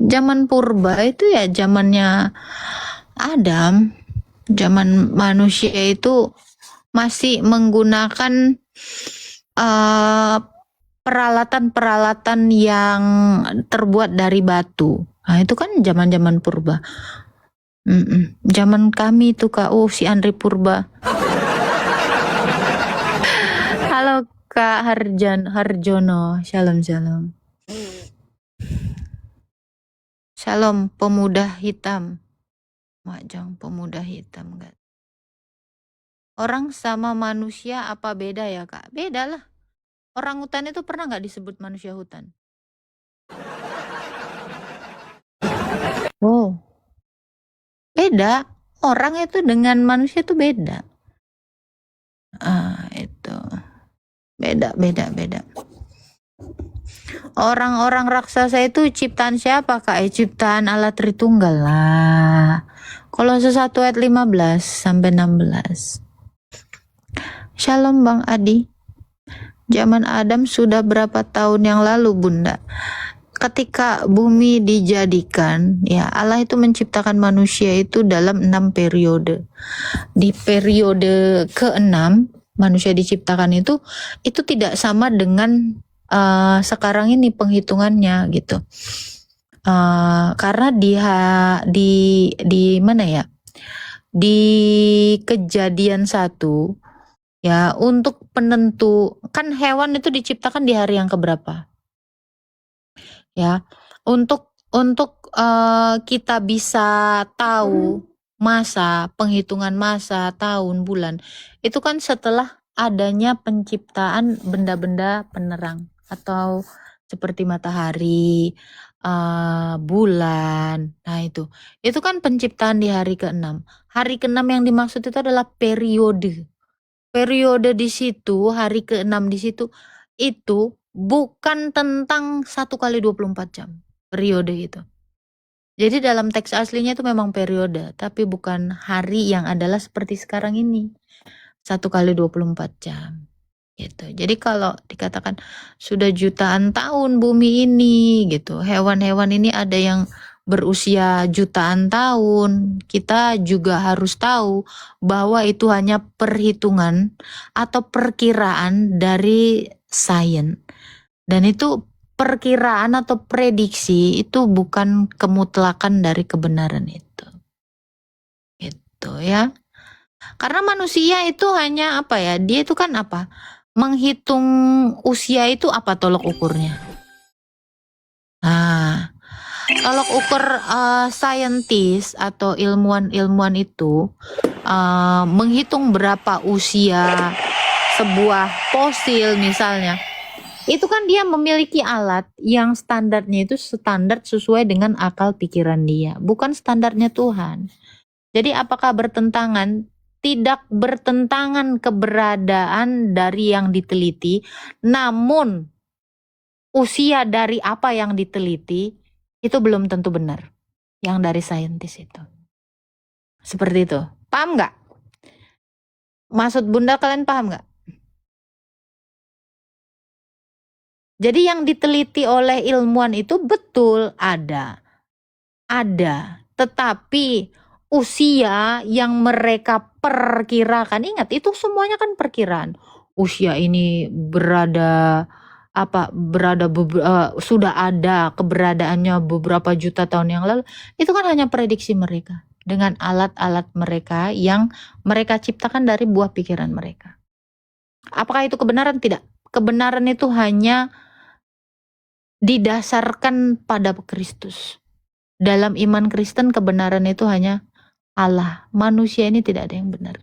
Zaman purba itu ya zamannya Adam, zaman manusia itu masih menggunakan uh, peralatan-peralatan yang terbuat dari batu. Nah, itu kan zaman-zaman purba. Zaman kami itu Kak, si Andri Purba. Halo Kak Harjono, shalom shalom. Shalom pemuda hitam. Majang pemuda hitam kan. Orang sama manusia apa beda ya Kak? Beda lah. Orang hutan itu pernah nggak disebut manusia hutan? Oh, beda. Orang itu dengan manusia itu beda. Itu. Beda. Orang-orang raksasa itu ciptaan siapa Kak? Ciptaan Allah Tritunggal lah. Kalau 1 ayat 15 sampai 16. Shalom Bang Adi. Zaman Adam sudah berapa tahun yang lalu Bunda? Ketika bumi dijadikan, ya Allah itu menciptakan manusia itu dalam 6 periode. Di periode ke-6 manusia diciptakan itu tidak sama dengan sekarang ini penghitungannya gitu. Karena di mana ya? Di Kejadian 1 ya, untuk penentu kan hewan itu diciptakan di hari yang keberapa? Ya, untuk kita bisa tahu masa, penghitungan masa, tahun, bulan, itu kan setelah adanya penciptaan benda-benda penerang atau seperti matahari, bulan. Nah, itu kan penciptaan di hari ke-6. Hari ke-6 yang dimaksud itu adalah periode. Periode di situ, hari ke-6 di situ, itu bukan tentang 1 kali 24 jam. Periode itu. Jadi dalam teks aslinya itu memang periode, tapi bukan hari yang adalah seperti sekarang ini. 1 kali 24 jam. Gitu. Jadi kalau dikatakan sudah jutaan tahun bumi ini gitu, hewan-hewan ini ada yang berusia jutaan tahun, kita juga harus tahu bahwa itu hanya perhitungan atau perkiraan dari sains. Dan itu perkiraan atau prediksi, itu bukan kemutlakan dari kebenaran itu. Gitu ya. Karena manusia itu hanya apa ya? Dia itu kan apa? Menghitung usia itu apa tolok ukurnya? Nah, tolok ukur saintis atau ilmuwan itu menghitung berapa usia sebuah fosil misalnya. Itu kan dia memiliki alat yang standarnya itu standar sesuai dengan akal pikiran dia, bukan standarnya Tuhan. Jadi apakah bertentangan? Tidak bertentangan keberadaan dari yang diteliti, namun usia dari apa yang diteliti itu belum tentu benar. Yang dari saintis itu. Seperti itu. Paham nggak? Maksud Bunda kalian paham nggak? Jadi yang diteliti oleh ilmuwan itu betul ada. Tetapi usia yang mereka perkirakan, ingat itu semuanya kan perkiraan. Usia ini sudah ada keberadaannya beberapa juta tahun yang lalu, itu kan hanya prediksi mereka dengan alat-alat mereka yang mereka ciptakan dari buah pikiran mereka. Apakah itu kebenaran? Tidak. Kebenaran itu hanya didasarkan pada Kristus. Dalam iman Kristen kebenaran itu hanya Allah. Manusia ini tidak ada yang benar.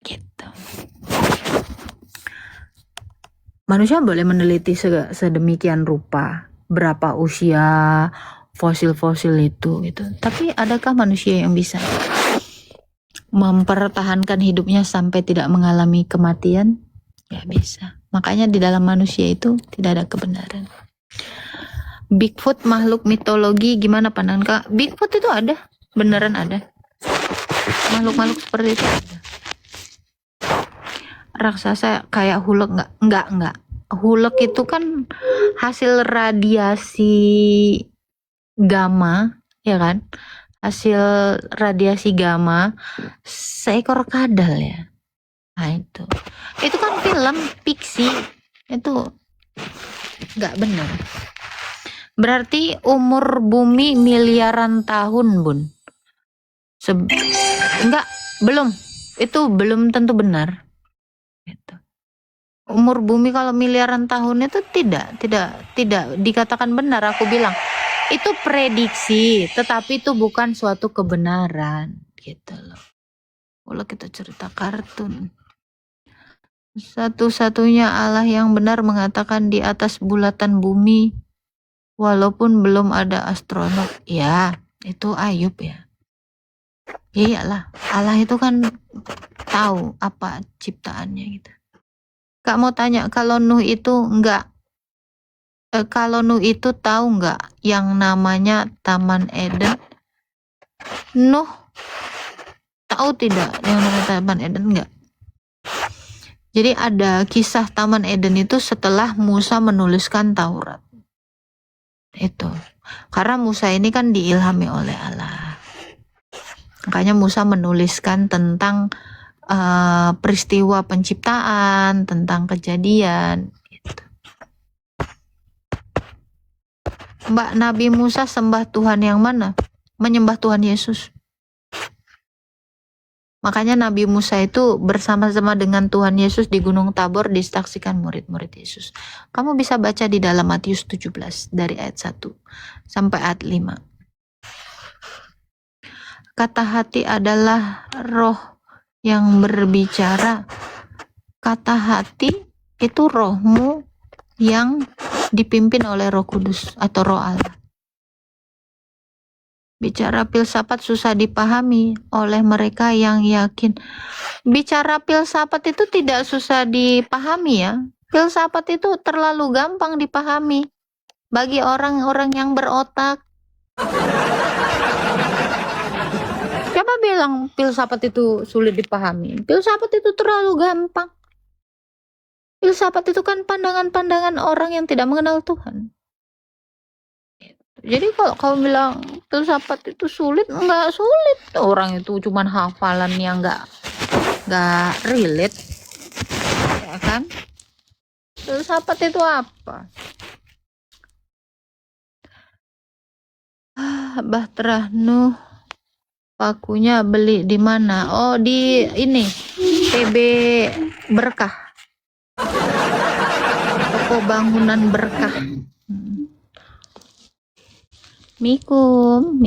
Gitu. Manusia boleh meneliti sedemikian rupa berapa usia fosil-fosil itu gitu. Tapi adakah manusia yang bisa mempertahankan hidupnya sampai tidak mengalami kematian? Ya bisa. Makanya di dalam manusia itu tidak ada kebenaran. Bigfoot makhluk mitologi, gimana pandangan Kak? Bigfoot itu ada, beneran ada. Makhluk-makhluk seperti itu ada. Raksasa kayak Hulk enggak. Hulk itu kan hasil radiasi gamma, ya kan? Hasil radiasi gamma seekor kadal ya. Nah itu kan film fiksi, itu nggak benar. Berarti umur bumi miliaran tahun, Bun. Enggak, belum. Itu belum tentu benar. Gitu. Umur bumi kalau miliaran tahun itu tidak dikatakan benar. Aku bilang itu prediksi, tetapi itu bukan suatu kebenaran, gitu loh. Kalau kita cerita kartun, satu-satunya Allah yang benar mengatakan di atas bulatan bumi, walaupun belum ada astronot. Ya, itu Ayub ya. Iyalah, Allah itu kan tahu apa ciptaannya gitu. Kak mau tanya, kalau Nuh itu tahu nggak yang namanya Taman Eden? Nuh tahu tidak yang namanya Taman Eden? Enggak. Jadi ada kisah Taman Eden itu setelah Musa menuliskan Taurat. Itu. Karena Musa ini kan diilhami oleh Allah. Makanya Musa menuliskan tentang peristiwa penciptaan, tentang kejadian. Gitu. Mbak, Nabi Musa sembah Tuhan yang mana? Menyembah Tuhan Yesus. Makanya Nabi Musa itu bersama-sama dengan Tuhan Yesus di Gunung Tabor disaksikan murid-murid Yesus. Kamu bisa baca di dalam Matius 17 dari ayat 1 sampai ayat 5. Kata hati adalah roh yang berbicara. Kata hati itu rohmu yang dipimpin oleh Roh Kudus atau Roh Allah. Bicara filsafat susah dipahami oleh mereka yang yakin. Bicara filsafat itu tidak susah dipahami ya. Filsafat itu terlalu gampang dipahami bagi orang-orang yang berotak. Siapa bilang filsafat itu sulit dipahami? Filsafat itu terlalu gampang. Filsafat itu kan pandangan-pandangan orang yang tidak mengenal Tuhan. Jadi kalau kamu bilang filsafat itu sulit, enggak sulit. Orang itu cuma hafalan yang enggak relate. Ya kan? Filsafat itu apa? Bahtera Nuh pakunya beli di mana? Oh, di ini PB Berkah. Toko bangunan berkah. Mikum.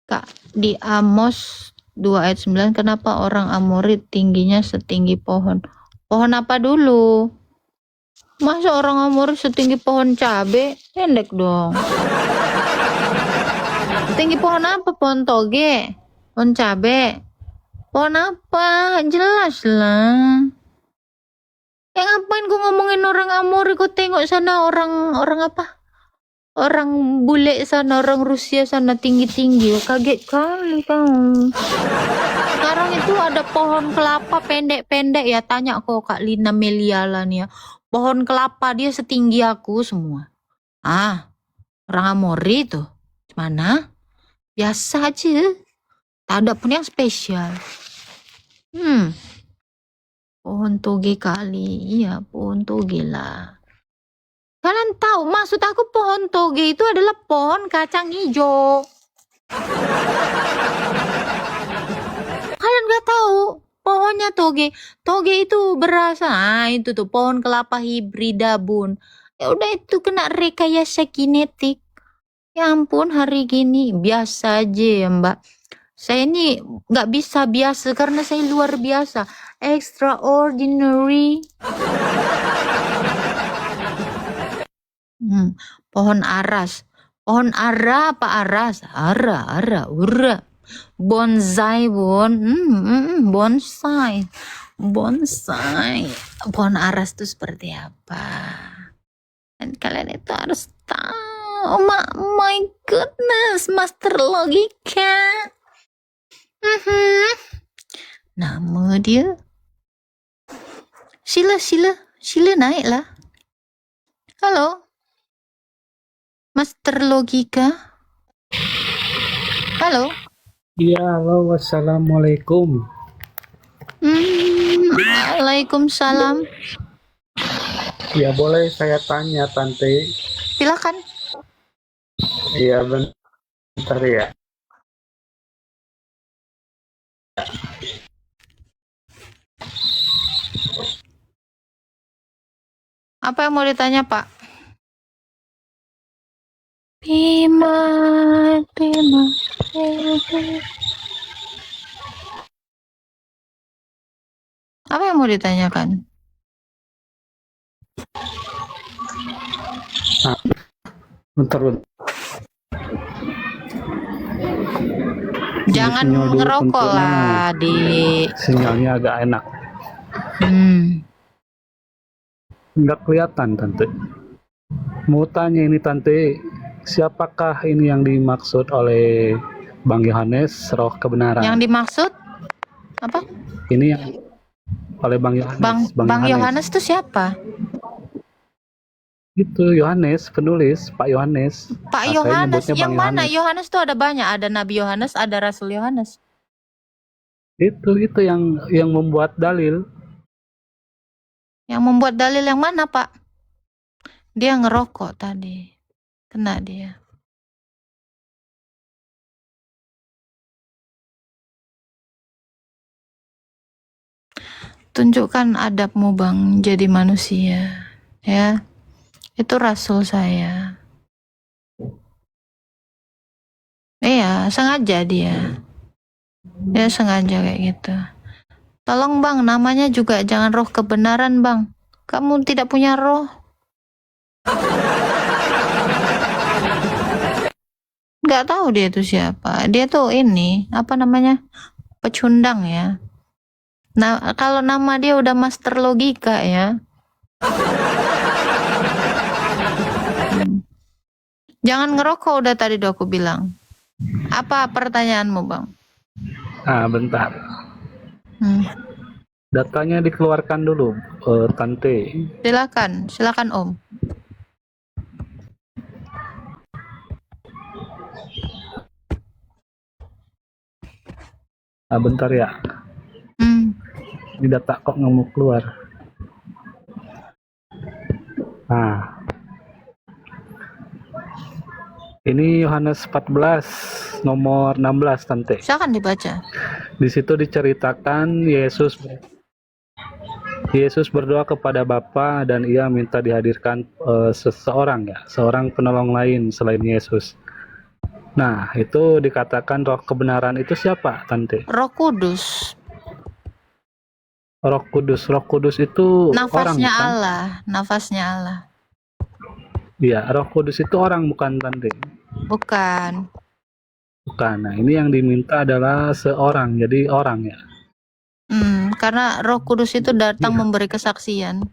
Kak, di Amos 2 ayat 9, kenapa orang Amori tingginya setinggi pohon? Pohon apa dulu? Masa orang Amori setinggi pohon cabe? Pendek dong. Tinggi pohon apa? Pohon toge? Pohon cabe? Pohon apa? Jelas lah. Ngapain gue ngomongin orang Amori? Gue tengok sana orang apa? Orang bule sana, orang Rusia sana tinggi-tinggi. Kaget kali kamu. Sekarang itu ada pohon kelapa pendek-pendek ya. Tanya kok Kak Lina Meliala nih ya. Pohon kelapa dia setinggi aku semua. Orang Amori tuh. Mana? Biasa aja. Tak ada pun yang spesial. Pohon toge kali. Iya, pohon toge lah. Kalian tahu maksud aku pohon toge itu adalah pohon kacang hijau. Kalian gak tahu pohonnya toge. Toge itu berasa. Itu tuh pohon kelapa hibrida, Bun. Ya udah itu kena rekayasa genetik. Ya ampun, hari gini biasa aja ya, Mbak. Saya ini gak bisa biasa karena saya luar biasa. Extraordinary. Pohon aras. Pohon ara apa aras? Ara, ura. Bonsai, Bun. Bonsai. Pohon aras itu seperti apa? Dan kalian itu harus tahu. My goodness, master logika. Nama dia. Sila naiklah. Halo. Master Logika. Halo. Iya, halo, wassalamualaikum. Waalaikumsalam. Ya, boleh saya tanya, Tante? Silakan. Iya, bentar ya. Apa yang mau ditanya, Pak? Bima. Apa yang mau ditanyakan? Bentar. Jangan Sinyal dulu, ngerokok Tante. lah, Dik. Sinyalnya agak enak. Nggak kelihatan, Tante. Mau tanya ini, Tante, siapakah ini yang dimaksud oleh Bang Yohanes, roh kebenaran? Yang dimaksud apa? Ini yang oleh Bang Yohanes. Bang Yohanes itu siapa? Itu Yohanes, penulis, Pak Yohanes. Pak Yohanes, yang mana? Yohanes tuh ada banyak, ada Nabi Yohanes, ada Rasul Yohanes. Itu yang membuat dalil. Yang membuat dalil yang mana, Pak? Dia ngerokok tadi. Kena dia. Tunjukkan adabmu, Bang, jadi manusia. Ya. Itu Rasul saya. Iya, sengaja dia. Dia sengaja kayak gitu. Tolong, Bang, namanya juga jangan roh kebenaran, Bang. Kamu tidak punya roh. Nggak tahu dia itu siapa. Dia tuh ini, apa namanya? Pecundang ya. Nah, kalau nama dia udah Master Logika ya. Jangan ngerokok udah tadi udah aku bilang. Apa pertanyaanmu, Bang? Bentar. Datanya dikeluarkan dulu, Tante. Silakan Om. Bentar ya. Ini data kok nggak mau keluar. Ini Yohanes 14 nomor 16, Tante. Silakan dibaca. Di situ diceritakan Yesus berdoa kepada Bapa dan ia minta dihadirkan seorang penolong lain selain Yesus. Nah, itu dikatakan roh kebenaran itu siapa, Tante? Roh Kudus. Roh Kudus itu nafasnya orang, Allah, nafasnya Allah. Iya, Roh Kudus itu orang bukan, Tante? Bukan. Nah, ini yang diminta adalah seorang, jadi orang ya. Karena Roh Kudus itu datang memberi kesaksian.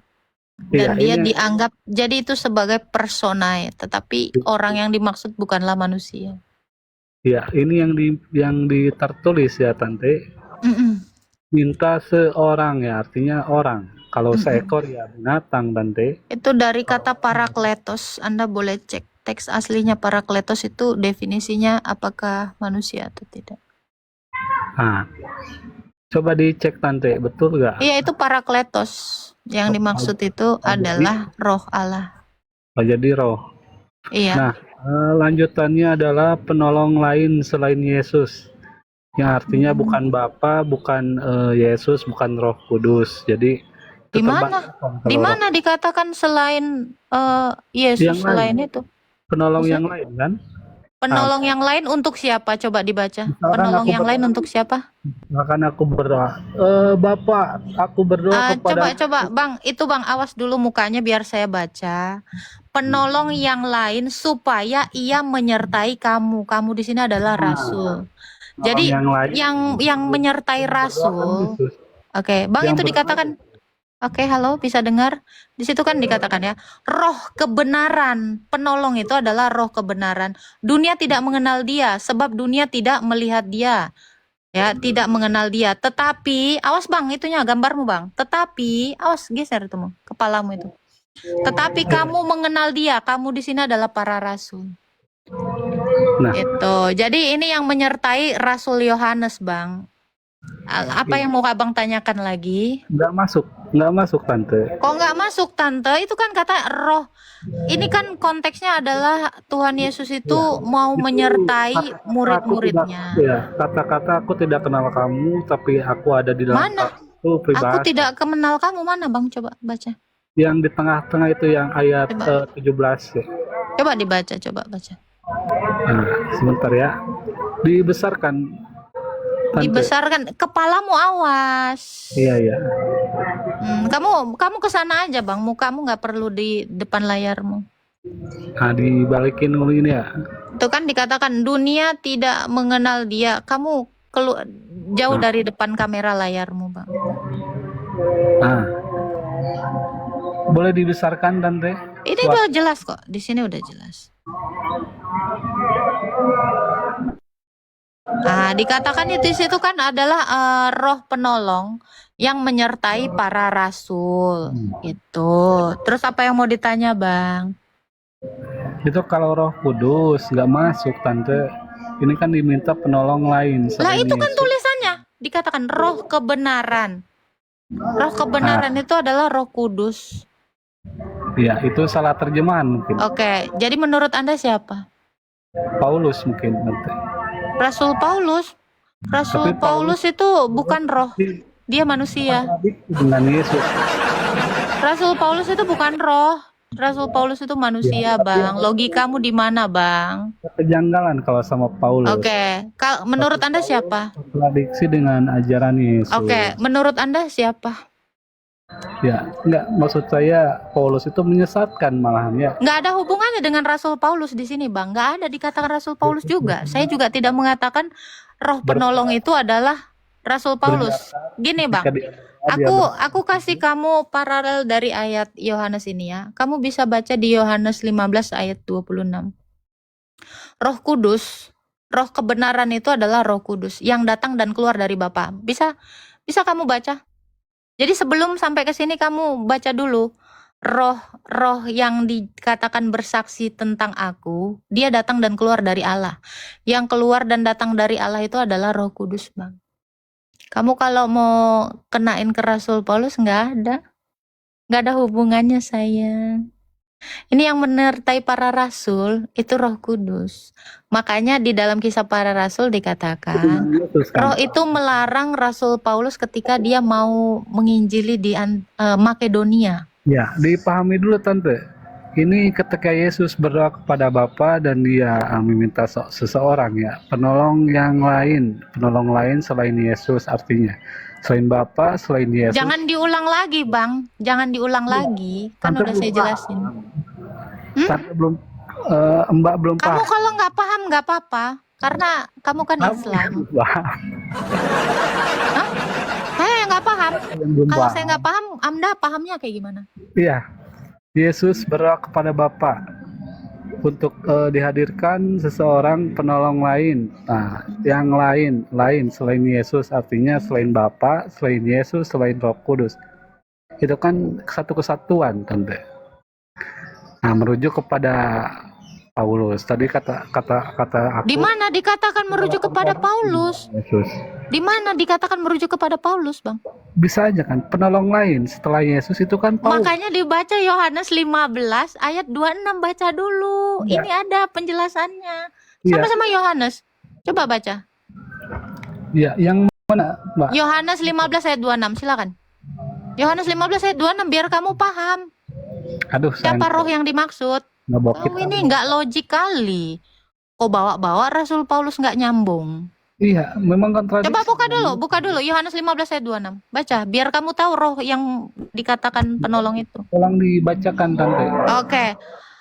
Dan dia dianggap, jadi itu sebagai personae, tetapi orang yang dimaksud bukanlah manusia. Ya, ini yang tertulis ya, Tante. Minta seorang ya, artinya orang. Kalau seekor ya binatang, Tante. Itu dari kata parakletos. Anda boleh cek teks aslinya parakletos itu definisinya apakah manusia atau tidak. Coba dicek, Tante, betul nggak? Iya, itu parakletos. Yang dimaksud itu adalah roh Allah. Jadi roh. Iya. Nah, lanjutannya adalah penolong lain selain Yesus. Yang artinya bukan Bapa, bukan Yesus, bukan Roh Kudus. Jadi di mana dikatakan selain Yesus selain itu? Penolong yang lain kan? Penolong yang lain untuk siapa? Coba dibaca. Penolong yang lain untuk siapa? Bahkan aku berdoa, Bapak, aku berdoa kepada. Coba Bang, itu Bang awas dulu mukanya biar saya baca. Penolong yang lain supaya ia menyertai kamu. Kamu di sini adalah rasul. Jadi yang menyertai rasul. Oke, Bang itu dikatakan. Oke, halo, bisa dengar? Di situ kan dikatakan ya, roh kebenaran. Penolong itu adalah roh kebenaran. Dunia tidak mengenal dia, sebab dunia tidak melihat dia. Ya, tidak mengenal dia. Tetapi, awas Bang, itunya gambarmu Bang. Tetapi, awas geser itu kepalamu itu. Tetapi kamu mengenal dia. Kamu di sini adalah para rasul. Nah, Itu. Jadi ini yang menyertai Rasul Yohanes, Bang. Apa yang mau Abang tanyakan lagi? nggak masuk tante. Kok nggak masuk, Tante? Itu kan kata roh. Ini kan konteksnya adalah Tuhan Yesus itu Ya, mau itu menyertai kata-kata aku tidak, murid-muridnya. ya, kata-kata aku tidak kenal kamu, tapi aku ada di dalam Mana? kamu itu Aku pribadi. tidak kenal kamu. Mana, Bang? Coba baca. Yang di tengah-tengah itu yang ayat Coba. 17 ya. Coba dibaca, coba baca. Nah, sebentar ya. Dibesarkan tante. Dibesarkan, kepalamu awas. Iya, iya. Kamu kesana aja, Bang. Mukamu nggak perlu di depan layarmu. Nah, dibalikin dulu ini ya. Itu kan dikatakan dunia tidak mengenal dia. Kamu jauh dari depan kamera layarmu, Bang. Nah, boleh dibesarkan tante? Ini udah jelas kok. Di sini udah jelas. Nah, dikatakan itu situ kan adalah roh penolong yang menyertai para rasul. Itu. Terus apa yang mau ditanya, Bang? Itu kalau Roh Kudus nggak masuk tante. Ini kan diminta penolong lain. Lah selain itu kan Yesus. tulisannya. Dikatakan roh kebenaran. Roh kebenaran itu adalah Roh Kudus. Ya, itu salah terjemahan mungkin. Oke, jadi menurut Anda siapa? Paulus mungkin tante. Rasul Paulus. Rasul Tapi Paulus itu bukan roh. Dia manusia. Dengan Yesus. Rasul Paulus itu bukan roh. Rasul Paulus itu manusia, Bang. Logikamu di mana, Bang? Kejanggalan kalau sama Paulus. Oke, menurut Anda siapa? Kontradiksi dengan ajaran Yesus. Oke, menurut Anda siapa? Ya, enggak, maksud saya Paulus itu menyesatkan malahan ya. Nggak ada hubungannya dengan Rasul Paulus di sini, Bang. Nggak ada dikatakan Rasul Paulus juga. Saya juga tidak mengatakan roh penolong itu adalah Rasul Paulus. Gini, Bang. Aku kasih kamu paralel dari ayat Yohanes ini ya. Kamu bisa baca di Yohanes 15 ayat 26. Roh Kudus, roh kebenaran itu adalah Roh Kudus yang datang dan keluar dari Bapa. Bisa kamu baca? Jadi sebelum sampai ke sini kamu baca dulu. Roh yang dikatakan bersaksi tentang aku, dia datang dan keluar dari Allah. Yang keluar dan datang dari Allah itu adalah Roh Kudus, Bang. Kamu kalau mau kenain ke Rasul Paulus nggak ada hubungannya, sayang. Ini yang menyertai para rasul itu Roh Kudus. Makanya di dalam Kisah Para Rasul dikatakan roh itu melarang Rasul Paulus ketika dia mau menginjili di Makedonia. Ya, dipahami dulu tante. Ini ketika Yesus berdoa kepada Bapa dan dia meminta seseorang ya, penolong lain selain Yesus artinya. Selain Bapa, selain Yesus. Jangan diulang lagi, Bang. Jangan diulang lagi. Kan Tante udah saya jelasin. Tante Mbak belum Kamu paham. kalau nggak paham nggak apa-apa. Karena kamu kan Islam. Hah? Saya nggak paham. Kalau saya nggak paham, Anda pahamnya kayak gimana? Iya, Yesus berdoa kepada Bapa untuk dihadirkan seseorang penolong lain. Nah, yang lain selain Yesus artinya selain Bapa, selain Yesus, selain Roh Kudus. Itu kan satu kesatuan, tante. Nah, merujuk kepada Paulus. Tadi kata aku. Di mana dikatakan merujuk kepada Paulus? Yesus. Di mana dikatakan merujuk kepada Paulus, Bang? Bisa aja kan, penolong lain setelah Yesus itu kan Paulus. Makanya dibaca Yohanes 15 ayat 26, baca dulu. Ya. Ini ada penjelasannya. Sama-sama Yohanes. Coba baca. Ya, yang mana, Mbak? Yohanes 15 ayat 26, silakan. Yohanes 15 ayat 26 biar kamu paham. Aduh, siapa roh yang dimaksud? Ini nggak logik kali. Kok bawa-bawa Rasul Paulus nggak nyambung? Iya, memang kontradiksi. Coba buka dulu Yohanes 15 ayat 26. Baca, biar kamu tahu roh yang dikatakan penolong itu. Tolong dibacakan, tante. Oke.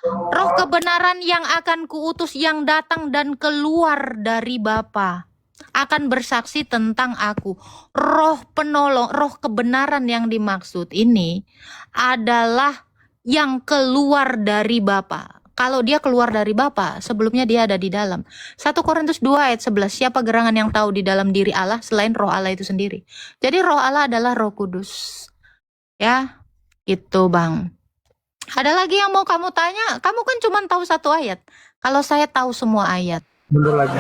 Roh kebenaran yang akan kuutus yang datang dan keluar dari Bapa akan bersaksi tentang aku. Roh penolong, roh kebenaran yang dimaksud ini adalah yang keluar dari Bapa. Kalau dia keluar dari Bapa, sebelumnya dia ada di dalam. 1 Korintus 2 ayat 11, siapa gerangan yang tahu di dalam diri Allah selain roh Allah itu sendiri. Jadi roh Allah adalah Roh Kudus. Ya, gitu, Bang. Ada lagi yang mau kamu tanya? Kamu kan cuma tahu satu ayat. Kalau saya tahu semua ayat. Bener lagi.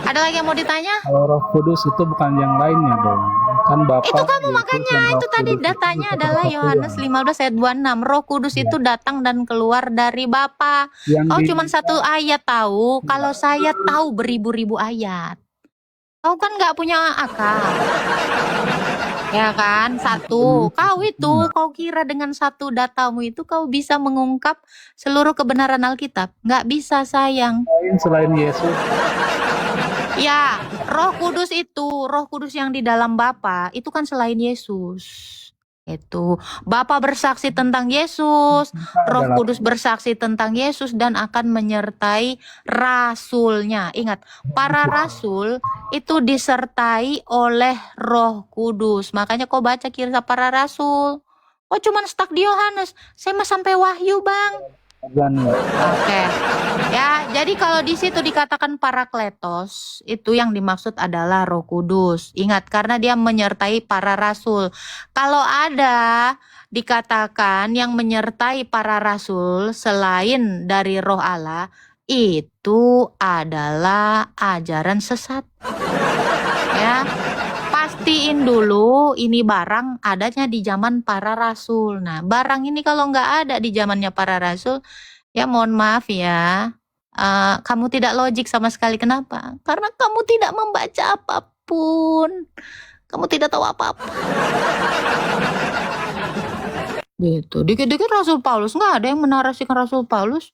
Ada lagi yang mau ditanya? Kalau Roh Kudus itu bukan yang lainnya dong. Kan Bapa, Itu kamu Yesus, makanya, dan Roh itu tadi Kudus itu datanya satu adalah kesatuan. Yohanes 15 ayat 26. Roh Kudus Ya. itu datang dan keluar dari Bapa. Yang Kau di cuma satu ayat tahu, kalau saya tahu beribu-ribu ayat. Kau kan nggak punya akal. Ya kan? Satu. Kau itu, kau kira dengan satu datamu itu kau bisa mengungkap seluruh kebenaran Alkitab? Nggak bisa, sayang. lain selain Yesus. Ya, Roh Kudus itu, Roh Kudus yang di dalam Bapa itu kan selain Yesus. Itu Bapa bersaksi tentang Yesus, Roh adalah Kudus bersaksi tentang Yesus dan akan menyertai rasulnya. Ingat, para rasul itu disertai oleh Roh Kudus. Makanya kau baca kisah para rasul. Kok cuman stuck di Yohanes? Saya mah sampai Wahyu, Bang. dan Oke. Ya, jadi kalau di situ dikatakan Parakletos, itu yang dimaksud adalah Roh Kudus. Ingat, karena dia menyertai para rasul. Kalau ada dikatakan yang menyertai para rasul selain dari Roh Allah, itu adalah ajaran sesat. Ya. Pastiin dulu ini barang adanya di zaman para rasul. Nah, barang ini kalau nggak ada di zamannya para rasul, ya mohon maaf ya, kamu tidak logik sama sekali. Kenapa? Karena kamu tidak membaca apapun. Kamu tidak tahu apa-apa. Gitu. Dikit-dikit Rasul Paulus, nggak ada yang menarasikan Rasul Paulus.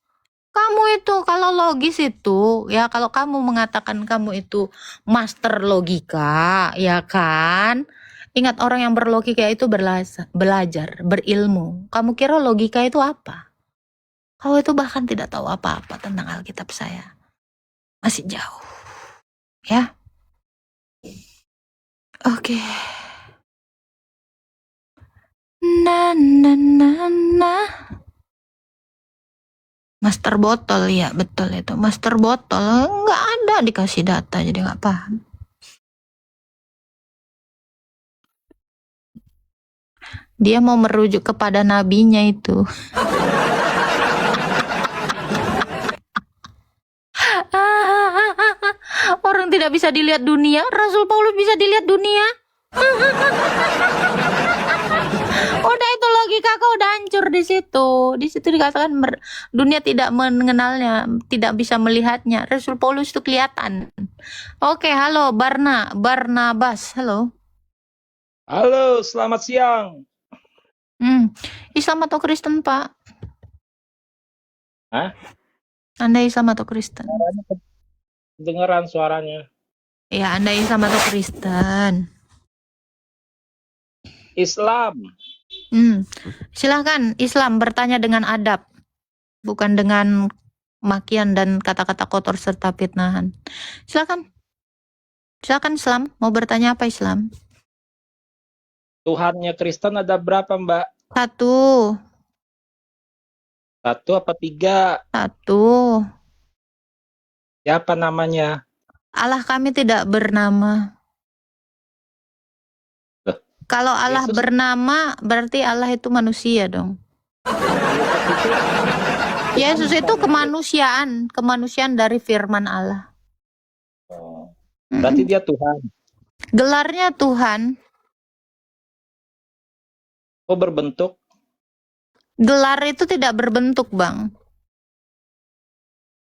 Kamu itu kalau logis itu, ya kalau kamu mengatakan kamu itu master logika, ya kan? Ingat, orang yang berlogika itu belajar, berilmu. Kamu kira logika itu apa? Kau itu bahkan tidak tahu apa-apa tentang Alkitab saya. Masih jauh. Ya. Oke. Na na na na. Master botol, ya betul itu. Master botol nggak ada dikasih data, jadi nggak paham. Dia mau merujuk kepada nabinya itu. Orang tidak bisa dilihat dunia, Rasul Paulus bisa dilihat dunia. Udah itu logika kau udah hancur di situ. Di situ dikatakan dunia tidak mengenalnya, tidak bisa melihatnya. Rasul Paulus itu kelihatan. Oke, halo Barnabas, halo. Halo, selamat siang. Islam atau Kristen, Pak? Hah? Anda Islam atau Kristen? Kedengeran suaranya. Ya, Anda Islam atau Kristen? Islam. Silahkan Islam bertanya dengan adab, bukan dengan makian dan kata-kata kotor serta fitnahan. Silakan Islam, mau bertanya apa Islam? Tuhannya Kristen ada berapa, Mbak? Satu. Satu apa tiga? Satu. Siapa namanya? Allah kami tidak bernama. Loh, Kalau Allah Yesus- bernama, berarti Allah itu manusia dong. Yesus itu kemanusiaan dari firman Allah. Oh, berarti dia Tuhan. Gelarnya Tuhan. Oh, berbentuk? Gelar itu tidak berbentuk, Bang.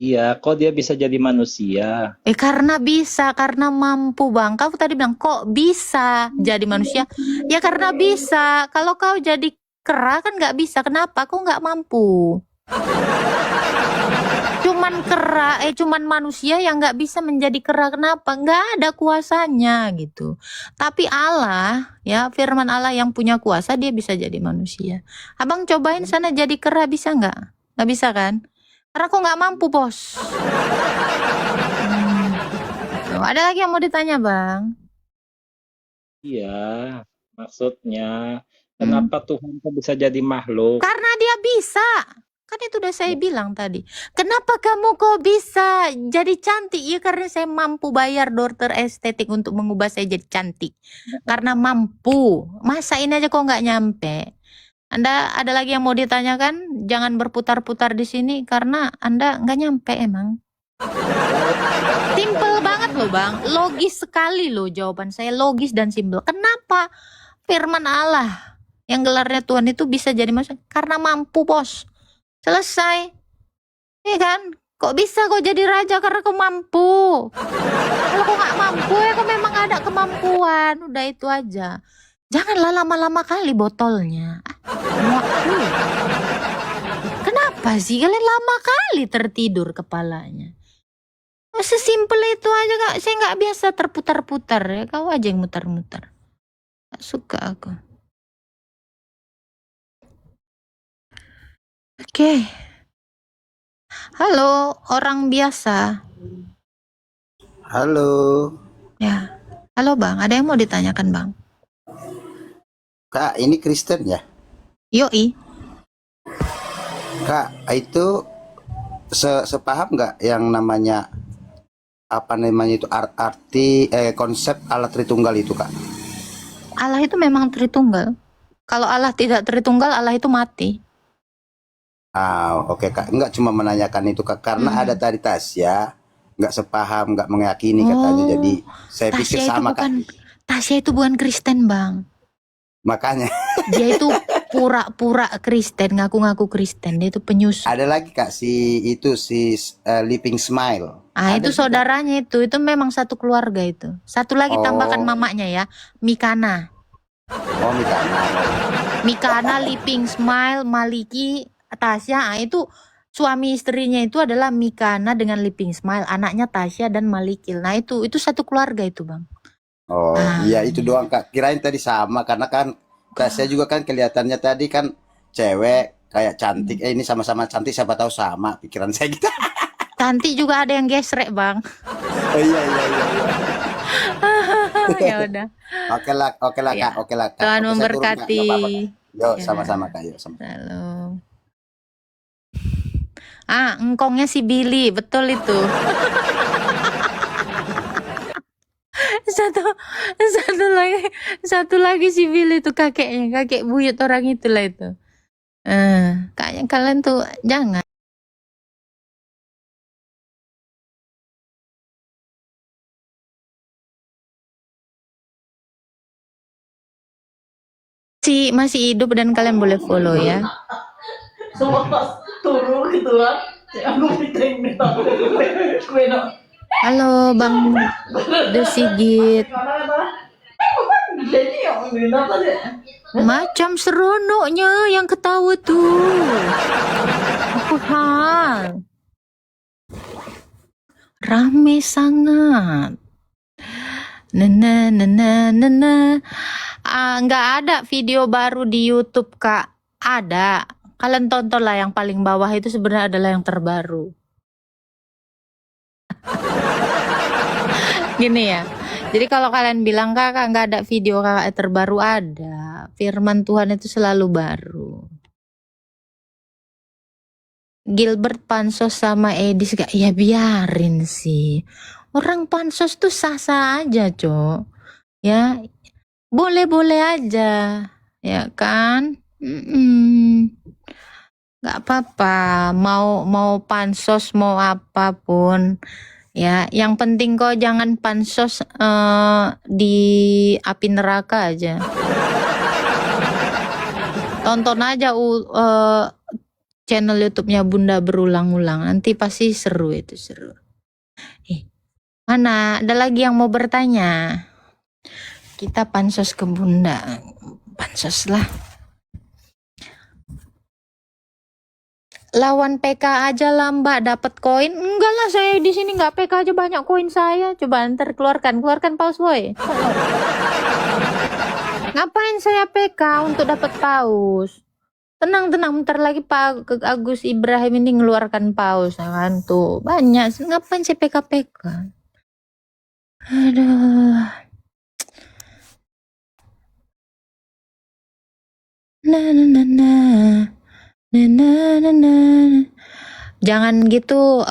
Iya, kok dia bisa jadi manusia? Karena bisa, karena mampu, Bang. Kau tadi bilang, kok bisa jadi manusia? Ya karena bisa. Kalau kau jadi kera kan nggak bisa. Kenapa? Kau nggak mampu. Cuman manusia yang nggak bisa menjadi kera. Kenapa? Nggak ada kuasanya gitu. Tapi Allah, ya firman Allah yang punya kuasa, dia bisa jadi manusia. Abang cobain sana jadi kera, bisa nggak? Nggak bisa kan? Karena aku nggak mampu, bos. Tuh, ada lagi yang mau ditanya, Bang? Iya, maksudnya kenapa Tuhan kok bisa jadi makhluk? Karena dia bisa. Kan itu udah saya bilang tadi. Kenapa kamu kok bisa jadi cantik? Ya karena saya mampu bayar dokter estetik untuk mengubah saya jadi cantik. Karena mampu. Masa ini aja kok nggak nyampe. Anda ada lagi yang mau ditanyakan? Jangan berputar-putar di sini karena Anda nggak nyampe emang. Simple banget loh Bang, logis sekali loh jawaban saya, logis dan simpel. Kenapa firman Allah yang gelarnya Tuhan itu bisa jadi manusia? Karena mampu bos, selesai. Iya kan? Kok bisa kok jadi raja karena kau mampu? Kalau kau nggak mampu ya kau memang ada kemampuan, udah itu aja. Janganlah lama-lama kali botolnya. Muak dulu. Kenapa sih kalian lama kali tertidur kepalanya? Oh, sesimpel itu aja kak. Saya nggak biasa terputar-putar ya. Kau aja yang mutar-mutar. Gak suka aku. Oke. Halo, orang biasa. Halo, Ya. Halo bang, ada yang mau ditanyakan bang? Kak, ini Kristen ya? Yoi. Kak, itu sepaham nggak yang namanya apa namanya itu arti konsep Allah Tritunggal itu, Kak? Allah itu memang Tritunggal. Kalau Allah tidak Tritunggal, Allah itu mati. Oke, Kak. Nggak cuma menanyakan itu, Kak, karena ada tadi Tasya nggak sepaham, nggak meyakini katanya. Oh, Jadi saya pikir Tasya itu sama, bukan Kak. Tasya itu bukan Kristen bang. Makanya Dia itu pura-pura Kristen, ngaku-ngaku Kristen. Dia itu penyusup. ada lagi, Kak, si Living Smile. Ah, Ada itu juga. saudaranya itu memang satu keluarga itu. Satu lagi tambahkan Oh. mamanya ya, Mikana. Oh, Mikana. Mikana, Liping Smile, Maliki, Tasya. Ah, itu suami istrinya itu adalah Mikana dengan Liping Smile, anaknya Tasya dan Malikil. Nah, itu satu keluarga itu, Bang. Oh, iya itu iya. doang, Kak. Kirain tadi sama karena kan Tasya juga kan kelihatannya tadi kan cewek kayak cantik. Ini sama-sama cantik, siapa tahu sama pikiran saya gitu. Cantik juga ada yang gesrek, Bang. Oh iya iya iya. Ya udah. Oke lah, Ya. Kak. Oke lah, Kak. Tuhan Oke, saya turun, Kak. memberkati. Nggak apa-apa, Kak. Yuk, Ya. sama-sama, Kak. Yuk, sama. Lalu. Engkongnya si Billy, betul itu. satu lagi si Billy itu kakeknya, kakek buyut orang itulah itu. Kayaknya kalian tuh jangan. Masih hidup dan kalian boleh follow ya. Semua pas turun gitu kan, aku minta kue no. Halo Bang De Sigit. Jadi yang minta apa sih? Macam seronoknya yang ketawa tuh. Apa hal? Rame sangat. Nana. Nggak ada video baru di YouTube Kak. Ada. Kalian tonton lah yang paling bawah itu sebenarnya adalah yang terbaru. Gini ya. Jadi kalau kalian bilang kakak nggak ada video kakak terbaru, ada. Firman Tuhan itu selalu baru. Gilbert pansos sama Edis gak? Ya biarin sih. Orang pansos tuh sah-sah aja, Cok. Ya, boleh-boleh aja. Ya kan? Gak apa-apa. Mau pansos, mau apapun. Ya, yang penting kok jangan pansos di api neraka aja. Tonton aja channel YouTube-nya Bunda berulang-ulang. Nanti pasti seru itu, seru. Mana? Ada lagi yang mau bertanya? Kita pansos ke Bunda. Pansos lah. Lawan PK aja lah Mbak, dapat koin. Enggak lah, saya di sini nggak PK aja banyak koin saya. Coba ntar keluarkan paus boy. Ngapain saya PK untuk dapat paus? Tenang, bentar lagi Pak Agus Ibrahim ini ngeluarkan paus, kan tuh banyak. Ngapain saya PK? Aduh. Jangan gitu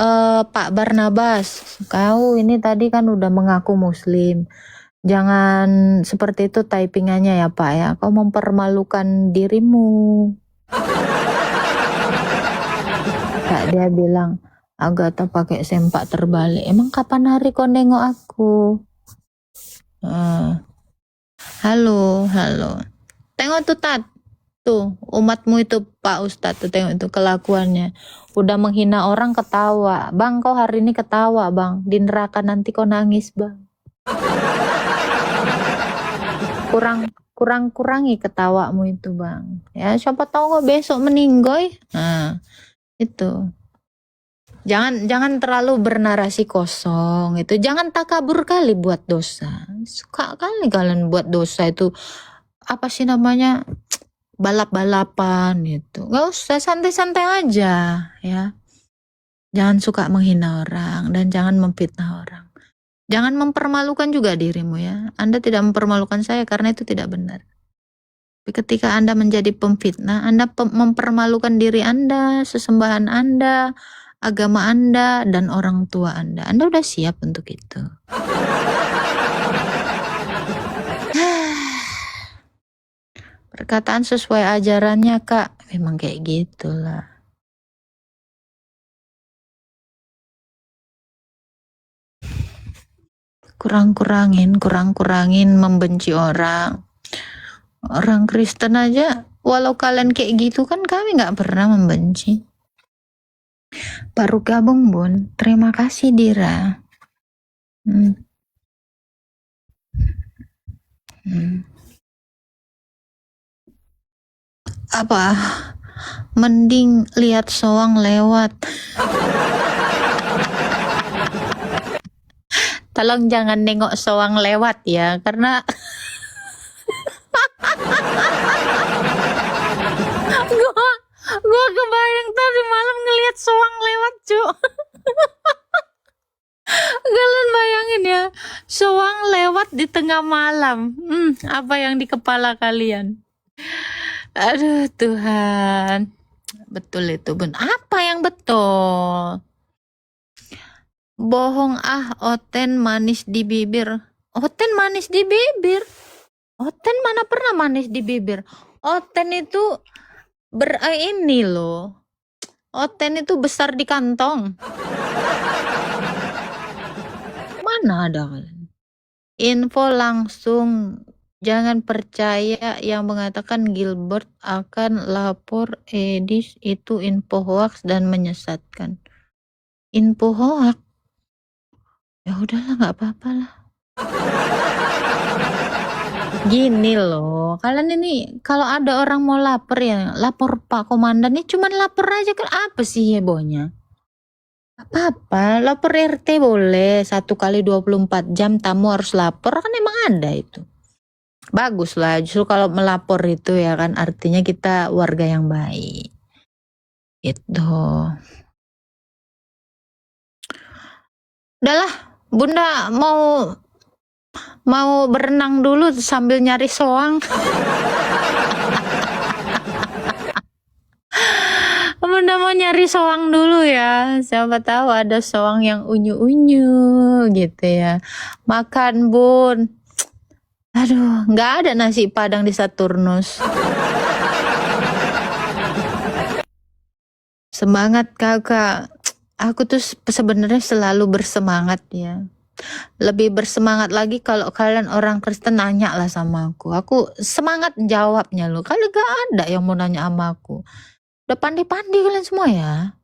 Pak Barnabas. Kau ini tadi kan udah mengaku muslim. Jangan seperti itu typingannya ya Pak ya. Kau mempermalukan dirimu. Kak dia bilang, Agatha pakai sempak terbalik. Emang kapan hari kau nengok aku? Halo. Tengok tuh Tat. Tuh, umatmu itu Pak Ustadz tuh tengok itu kelakuannya. Udah menghina orang ketawa. Bang, kau hari ini ketawa, Bang. Di neraka nanti kau nangis, Bang. Kurangi ketawamu itu, Bang. Ya, siapa tahu kau besok meninggoy. Nah, itu. Jangan terlalu bernarasi kosong itu. Jangan takabur kali buat dosa. Suka kali kalian buat dosa itu. Apa sih namanya? Balap-balapan gitu. Gak usah, santai-santai aja ya. Jangan suka menghina orang dan jangan memfitnah orang. Jangan mempermalukan juga dirimu ya. Anda tidak mempermalukan saya karena itu tidak benar. Tapi ketika Anda menjadi pemfitnah, Anda mempermalukan diri Anda, sesembahan Anda, agama Anda, dan orang tua Anda. Anda udah siap untuk itu. Perkataan sesuai ajarannya Kak, memang kayak gitulah. Kurang-kurangin membenci orang. Orang Kristen aja, walau kalian kayak gitu kan kami nggak pernah membenci. Baru gabung Bun, terima kasih Dira. Apa? Mending lihat soang lewat. Tolong jangan nengok soang lewat ya, karena gua kebayang tadi malam ngelihat soang lewat, Cuk. Kalian bayangin ya, soang lewat di tengah malam. Apa yang di kepala kalian? Aduh Tuhan. Betul itu Bun. Apa yang betul? Bohong Oten manis di bibir. Oten manis di bibir? Oten mana pernah manis di bibir? Oten itu ini loh. Oten itu besar di kantong. Mana ada kalian? Info langsung. Jangan percaya yang mengatakan Gilbert akan lapor Edis, itu info hoax dan menyesatkan. Info hoax? Ya udahlah, nggak apa-apa lah. Gini loh, kalian ini kalau ada orang mau lapor ya lapor Pak Komandan, ini cuman lapor aja kan, apa sih hebohnya? Apa-apa, lapor RT boleh 1x24 jam tamu harus lapor, kan emang ada itu. Bagus lah, justru kalau melapor itu ya kan artinya kita warga yang baik. Gitu. Udahlah, Bunda mau berenang dulu sambil nyari soang. Bunda mau nyari soang dulu ya. Siapa tahu ada soang yang unyu-unyu gitu ya. Makan Bun. Aduh, nggak ada nasi Padang di Saturnus. Semangat kakak. Aku tuh sebenarnya selalu bersemangat ya. Lebih bersemangat lagi kalau kalian orang Kristen nanya lah sama aku. Aku semangat jawabnya loh. Kalau gak ada yang mau nanya sama aku. Udah pandai-pandai kalian semua ya.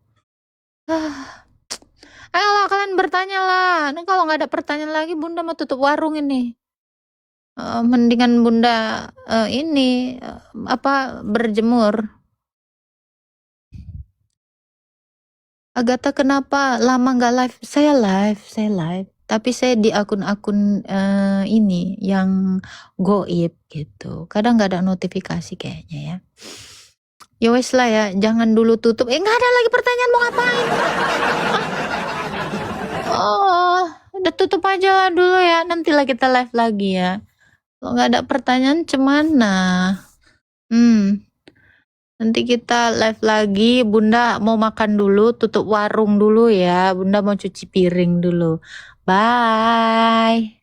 Ayolah kalian bertanya lah. Nah, kalau nggak ada pertanyaan lagi Bunda mau tutup warung ini. Mendingan Bunda berjemur. Agatha kenapa lama nggak live? Saya live. Tapi saya di akun-akun ini yang goib gitu. Kadang nggak ada notifikasi kayaknya ya. Ya wes lah ya, jangan dulu tutup. Nggak ada lagi pertanyaan, mau ngapain? Udah tutup aja dulu ya. Nantilah kita live lagi ya. Kalau nggak ada pertanyaan cemana? Nanti kita live lagi. Bunda mau makan dulu, tutup warung dulu ya. Bunda mau cuci piring dulu. Bye.